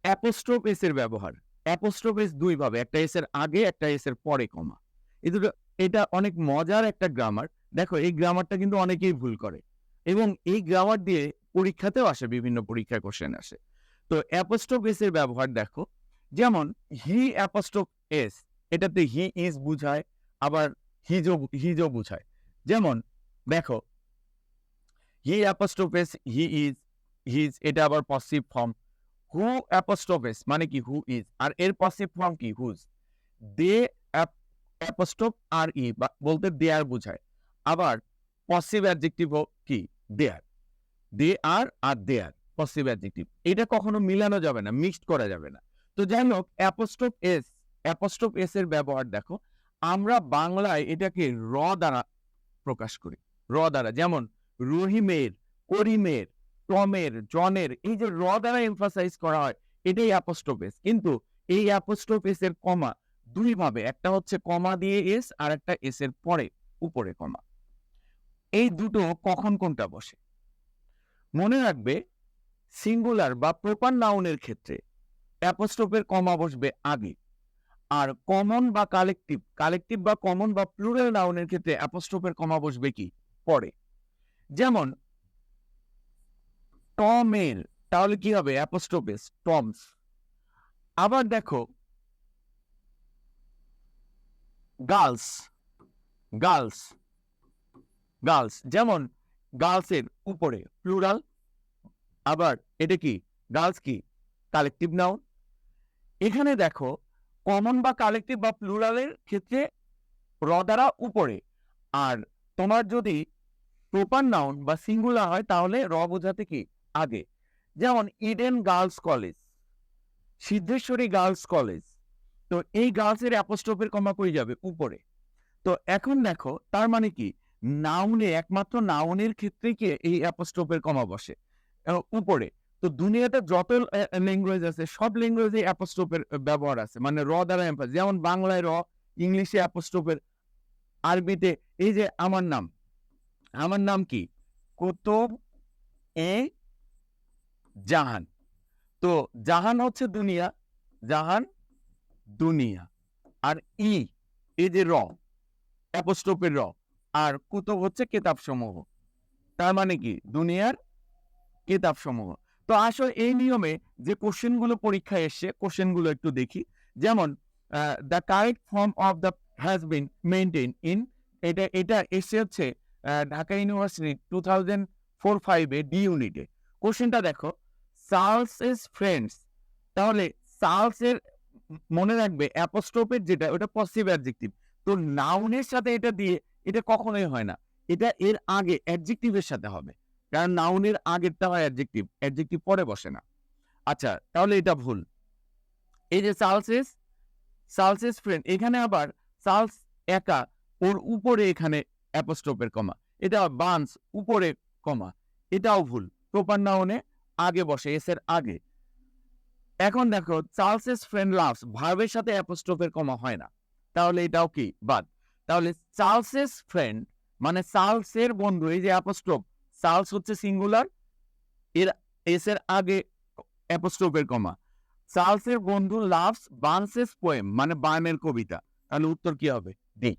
Apostrophe S এর ব্যবহার। Apostrophe S ২ ভাবে, একটা এস এর আগে, একটা এস এর পরে কমা। এই দুটো, এটা অনেক মজার একটা গ্রামার। দেখো এই গ্রামারটা কিন্তু অনেকেই ভুল করে এবং এই গ্রামার দিয়ে পরীক্ষাতেও আসে, বিভিন্ন পরীক্ষায় কোশ্চেন আসে। তো অ্যাপোস্ট্রোফ এস এর ব্যবহার দেখো, যেমন হি অ্যাপোস্ট্রোফ এস, এটাতে হি ইজ বুঝায়, আবার হিজও বুঝায়। যেমন দেখো, he apostrophe s he is, his এটা আবার possessive form. Who apostrophe s মানে কি হু ইজ, আর এর পসিভ ফর্ম কি whose. They apostrophe R E বা বলতে দেয়ার বুঝায়। আবার পসিভ অ্যাডজেক্টিভ কি দেয়ার, দে আর দেয়ার পসিভ অ্যাডজেক্টিভ। এটা কখনো মিলানো যাবে না, মিক্সড করা যাবে না। তো যাই হোক, অ্যাপোস্ট্রোফ এস এর ব্যবহার দেখো, আমরা বাংলায় এটাকে র দ্বারা প্রকাশ করি, র দ্বারা। যেমন রহিমের, করিমের, টমের, জনের, এই যে র দ্বারা এমফাসাইজ করা হয়, এটাই অ্যাপোস্ট্রোফ এস। কিন্তু এই অ্যাপোস্ট্রোফ এস এর কমা দুই ভাবে, একটা হচ্ছে কমা দিয়ে এস, আর একটা এস এর পরে উপরে কমা। এই দুটো কখন কোনটা বসে মনে রাখবে, সিঙ্গুলার বা প্রপার নাউনের ক্ষেত্রে অ্যাপোস্ট্রোফের কমা বসবে আগে, আর কমন বা কালেকটিভ বা কমন বা প্লুরাল নাউনের ক্ষেত্রে অ্যাপোস্ট্রোফের কমা বসবে কি পরে। যেমন টমের, তাহলে কি হবে অ্যাপোস্ট্রোফ এস টমস। আবার দেখো গার্লস, গার্লস, গার্লস, যেমন গার্লসের উপরে প্লুরাল, আবার এটা কি গার্লস কি কালেকটিভ নাউন। এখানে দেখো কমন বা কালেকটিভ বা প্লুরালের ক্ষেত্রে র দ্বারা উপরে, আর তোমার যদি প্রপার নাউন বা সিঙ্গুলার হয় তাহলে র বোঝাতে কি আগে। যেমন Eden girls college, Siddheswari girls college, তো এই গার্লসের অ্যাপোস্ট্রোফের কমা কই যাবে উপরে। তো এখন দেখো তার মানে কি, নাউনে, একমাত্র নাউনের ক্ষেত্রে কি এই অ্যাপোস্ট্রোফের কমা বসে উপরে। তো দুনিয়াতে যত ল্যাঙ্গুয়েজ আছে সব ল্যাঙ্গুয়েজে অ্যাপোস্ট্রোফের ব্যবহার আছে, মানে র দ্বারা এমফাসিস। যেমন বাংলায় র, ইংলিশে অ্যাপোস্ট্রোফের, আরবিতে এই যে আমার নাম, আমার নাম কি কুতুব এ জাহান। তো জাহান হচ্ছে দুনিয়া, জাহান দুনিয়া, আর ই এই যে র, অ্যাপোস্ট্রোফের র, আর কুতুব হচ্ছে কেতাব সমূহ। তার মানে কি দুনিয়ার কেতাব সমূহ। তো আসলে এই নিয়মে যে কোশ্চেন গুলো পরীক্ষায় এসছে, কোশ্চেন গুলো একটু দেখি। যেমন the correct form of the has been maintain in, এটা এসে হচ্ছে ঢাকা ইউনিভার্সিটি 2004-05 ডি ইউনিটে। কোশ্চেনটা দেখো, চার্লস ইজ ফ্রেন্ডস, তাহলে চার্লস এর মনে রাখবে অ্যাপোস্ট্রোফের যেটা ওটা পসিভ অ্যাডজেক্টিভ। তো নাউনের সাথে এটা দিয়ে এটা কখনোই হয় না, এটা এর আগে অ্যাডজেক্টিভের সাথে হবে, কারণ নাউনের আগেরটা হয় অ্যাডজেক্টিভ, অ্যাডজেক্টিভ পরে বসে না। আচ্ছা তাহলে এটা ভুল। এই যে চার্লস ফ্রেন্ড, এখানে আবার চার্লস একা, ওর উপরে এখানে অ্যাপোস্ট্রোফের কমা, এটা বান্স উপরে কমা, এটাও ভুল। প্রপার নাউনে আগে বসে, এস এর আগে। এখন দেখো চার্লসেস ফ্রেন্ড লাভস, ভার্বের সাথে অ্যাপোস্ট্রোফের কমা হয় না, তাহলে এটাও কি বাদ। তাহলে চার্লসেস ফ্রেন্ড মানে চার্লসের বন্ধু, এই যে অ্যাপোস্ট্রোফ, চার্লস হচ্ছে সিঙ্গুলার, এর এস এর আগে অ্যাপোস্ট্রোফের কমা। চার্লসের বন্ধু লাভস বার্নসেস পোয়েম মানে বার্নের কবিতা, তাহলে উত্তর কি হবে ডি।